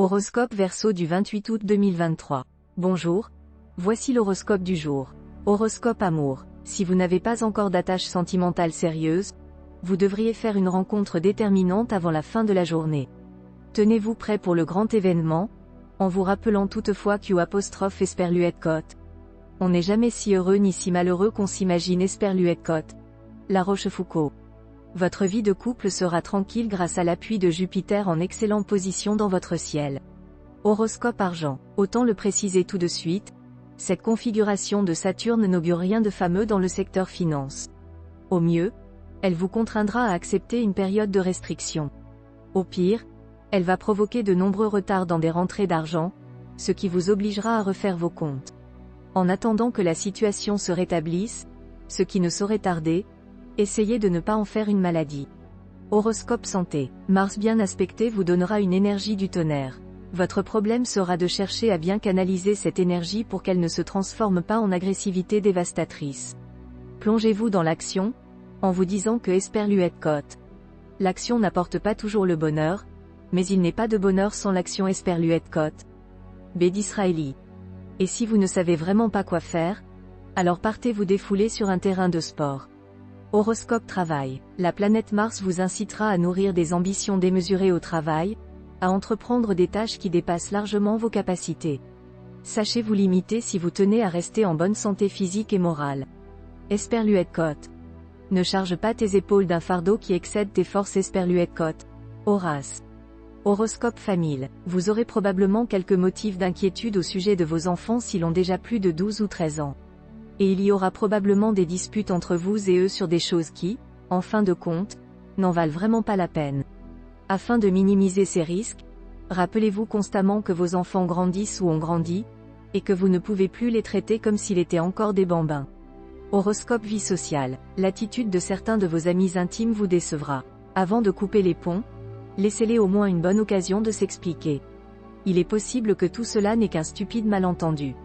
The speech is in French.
Horoscope Verseau du 28 août 2023. Bonjour. Voici l'horoscope du jour. Horoscope amour. Si vous n'avez pas encore d'attache sentimentale sérieuse, vous devriez faire une rencontre déterminante avant la fin de la journée. Tenez-vous prêt pour le grand événement, en vous rappelant toutefois Esperluette-Cotte. On n'est jamais si heureux ni si malheureux qu'on s'imagine Esperluette-Cotte. La Rochefoucauld. Votre vie de couple sera tranquille grâce à l'appui de Jupiter en excellente position dans votre ciel. Horoscope argent. Autant le préciser tout de suite, cette configuration de Saturne n'augure rien de fameux dans le secteur finance. Au mieux, elle vous contraindra à accepter une période de restriction. Au pire, elle va provoquer de nombreux retards dans des rentrées d'argent, ce qui vous obligera à refaire vos comptes. En attendant que la situation se rétablisse, ce qui ne saurait tarder, essayez de ne pas en faire une maladie. Horoscope santé. Mars bien aspecté vous donnera une énergie du tonnerre. Votre problème sera de chercher à bien canaliser cette énergie pour qu'elle ne se transforme pas en agressivité dévastatrice. Plongez-vous dans l'action, en vous disant que Esperluette-Cotte. L'action n'apporte pas toujours le bonheur, mais il n'est pas de bonheur sans l'action Esperluette-Cotte. B d'Israéli. Et si vous ne savez vraiment pas quoi faire, alors partez vous défouler sur un terrain de sport. Horoscope travail. La planète Mars vous incitera à nourrir des ambitions démesurées au travail, à entreprendre des tâches qui dépassent largement vos capacités. Sachez vous limiter si vous tenez à rester en bonne santé physique et morale. Esperluette-Cotte. Ne charge pas tes épaules d'un fardeau qui excède tes forces Esperluette-Cotte. Horace. Horoscope famille. Vous aurez probablement quelques motifs d'inquiétude au sujet de vos enfants s'ils ont déjà plus de 12 ou 13 ans. Et il y aura probablement des disputes entre vous et eux sur des choses qui, en fin de compte, n'en valent vraiment pas la peine. Afin de minimiser ces risques, rappelez-vous constamment que vos enfants grandissent ou ont grandi, et que vous ne pouvez plus les traiter comme s'ils étaient encore des bambins. Horoscope vie sociale. L'attitude de certains de vos amis intimes vous décevra. Avant de couper les ponts, laissez-les au moins une bonne occasion de s'expliquer. Il est possible que tout cela n'est qu'un stupide malentendu.